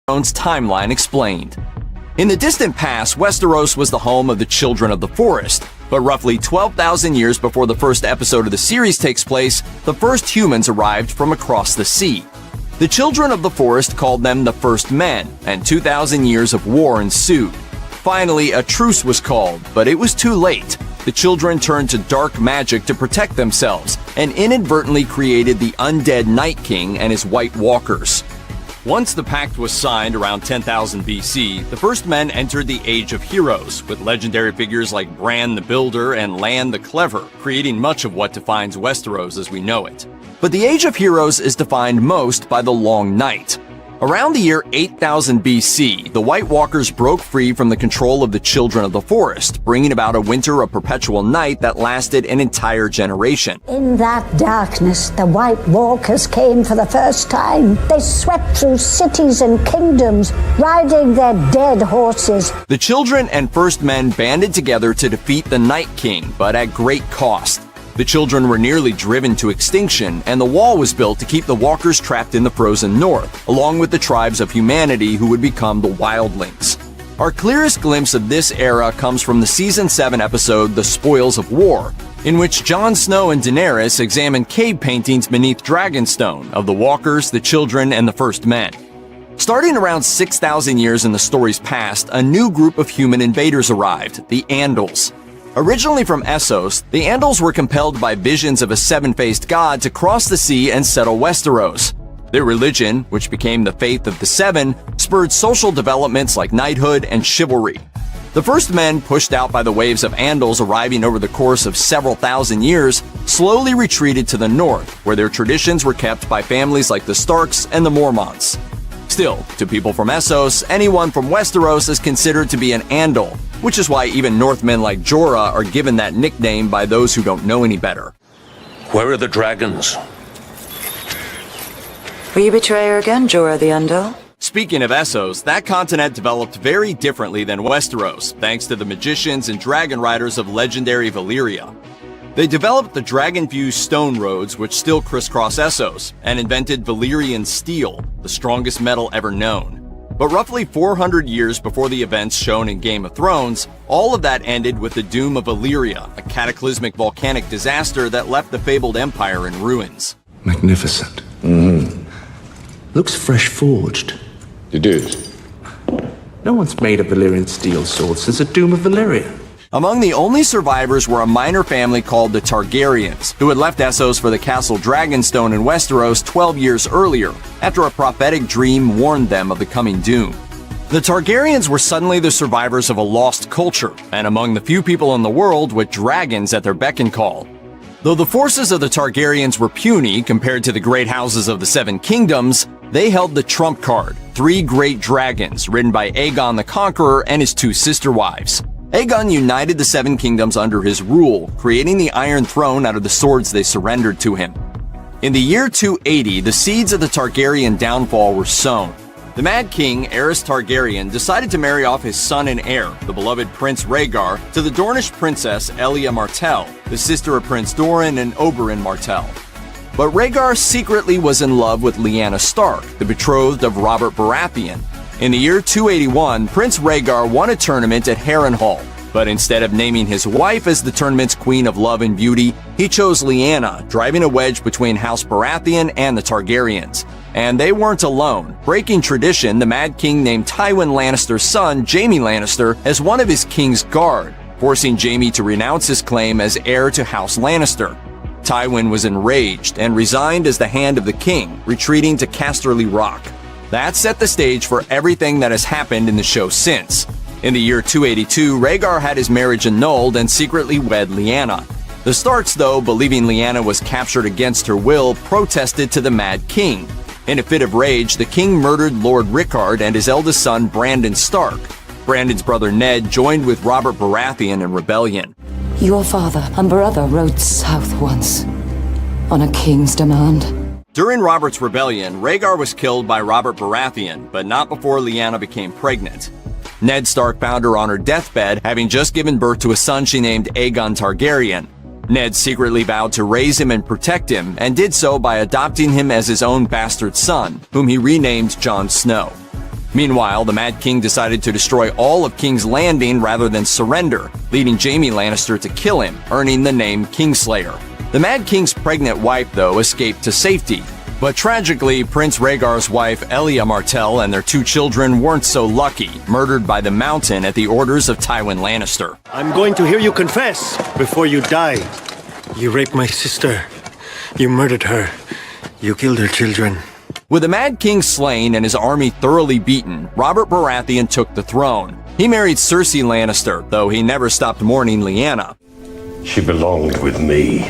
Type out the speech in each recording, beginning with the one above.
Thrones timeline explained. In the distant past, Westeros was the home of the Children of the Forest, but roughly 12,000 years before the first episode of the series takes place, the first humans arrived from across the sea. The Children of the Forest called them the First Men, and 2,000 years of war ensued. Finally, a truce was called, but it was too late. The children turned to dark magic to protect themselves, and inadvertently created the undead Night King and his White Walkers. Once the pact was signed around 10,000 BC, the First Men entered the Age of Heroes, with legendary figures like Bran the Builder and Lan the Clever, creating much of what defines Westeros as we know it. But the Age of Heroes is defined most by the Long Night. Around the year 8000 BC, the White Walkers broke free from the control of the Children of the Forest, bringing about a winter of perpetual night that lasted an entire generation. In that darkness, the White Walkers came for the first time. They swept through cities and kingdoms, riding their dead horses. The children and First Men banded together to defeat the Night King, but at great cost. The children were nearly driven to extinction, and the wall was built to keep the walkers trapped in the frozen north, along with the tribes of humanity who would become the wildlings. Our clearest glimpse of this era comes from the Season 7 episode The Spoils of War, in which Jon Snow and Daenerys examine cave paintings beneath Dragonstone of the walkers, the children, and the First Men. Starting around 6,000 years in the story's past, a new group of human invaders arrived, the Andals. Originally from Essos, the Andals were compelled by visions of a seven-faced god to cross the sea and settle Westeros. Their religion, which became the Faith of the Seven, spurred social developments like knighthood and chivalry. The First Men, pushed out by the waves of Andals arriving over the course of several thousand years, slowly retreated to the north, where their traditions were kept by families like the Starks and the Mormonts. Still, to people from Essos, anyone from Westeros is considered to be an Andal, which is why even Northmen like Jorah are given that nickname by those who don't know any better. Where are the dragons? Were you betrayer again, Jorah the Andal? Speaking of Essos, that continent developed very differently than Westeros, thanks to the magicians and dragon riders of legendary Valyria. They developed the dragon-fused stone roads which still crisscross Essos, and invented Valyrian steel, the strongest metal ever known. But roughly 400 years before the events shown in Game of Thrones, all of that ended with the doom of Valyria, a cataclysmic volcanic disaster that left the fabled empire in ruins. Magnificent. Looks fresh forged. It is. No one's made a Valyrian steel sword since the doom of Valyria. Among the only survivors were a minor family called the Targaryens, who had left Essos for the castle Dragonstone in Westeros 12 years earlier, after a prophetic dream warned them of the coming doom. The Targaryens were suddenly the survivors of a lost culture, and among the few people in the world with dragons at their beck and call. Though the forces of the Targaryens were puny compared to the great houses of the Seven Kingdoms, they held the trump card, 3 great dragons, ridden by Aegon the Conqueror and his 2 sister wives. Aegon united the Seven Kingdoms under his rule, creating the Iron Throne out of the swords they surrendered to him. In the year 280, the seeds of the Targaryen downfall were sown. The Mad King, Aerys Targaryen, decided to marry off his son and heir, the beloved Prince Rhaegar, to the Dornish princess Elia Martell, the sister of Prince Doran and Oberyn Martell. But Rhaegar secretly was in love with Lyanna Stark, the betrothed of Robert Baratheon. In the year 281, Prince Rhaegar won a tournament at Harrenhal, but instead of naming his wife as the tournament's Queen of Love and Beauty, he chose Lyanna, driving a wedge between House Baratheon and the Targaryens. And they weren't alone. Breaking tradition, the Mad King named Tywin Lannister's son, Jaime Lannister, as one of his king's guard, forcing Jaime to renounce his claim as heir to House Lannister. Tywin was enraged and resigned as the Hand of the King, retreating to Casterly Rock. That set the stage for everything that has happened in the show since. In the year 282, Rhaegar had his marriage annulled and secretly wed Lyanna. The Starks, though, believing Lyanna was captured against her will, protested to the Mad King. In a fit of rage, the king murdered Lord Rickard and his eldest son, Brandon Stark. Brandon's brother Ned joined with Robert Baratheon in rebellion. Your father and brother rode south once, on a king's demand. During Robert's rebellion, Rhaegar was killed by Robert Baratheon, but not before Lyanna became pregnant. Ned Stark found her on her deathbed, having just given birth to a son she named Aegon Targaryen. Ned secretly vowed to raise him and protect him, and did so by adopting him as his own bastard son, whom he renamed Jon Snow. Meanwhile, the Mad King decided to destroy all of King's Landing rather than surrender, leading Jaime Lannister to kill him, earning the name Kingslayer. The Mad King's pregnant wife, though, escaped to safety. But tragically, Prince Rhaegar's wife, Elia Martell, and their 2 children weren't so lucky, murdered by the Mountain at the orders of Tywin Lannister. I'm going to hear you confess before you die. You raped my sister. You murdered her. You killed her children. With the Mad King slain and his army thoroughly beaten, Robert Baratheon took the throne. He married Cersei Lannister, though he never stopped mourning Lyanna. She belonged with me.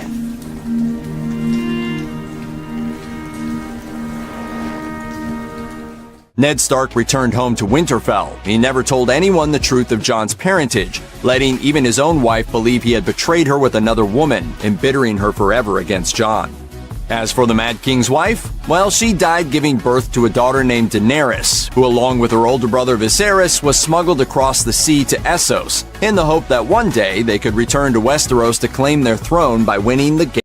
Ned Stark returned home to Winterfell. He never told anyone the truth of Jon's parentage, letting even his own wife believe he had betrayed her with another woman, embittering her forever against Jon. As for the Mad King's wife, well, she died giving birth to a daughter named Daenerys, who along with her older brother Viserys was smuggled across the sea to Essos, in the hope that one day they could return to Westeros to claim their throne by winning the game.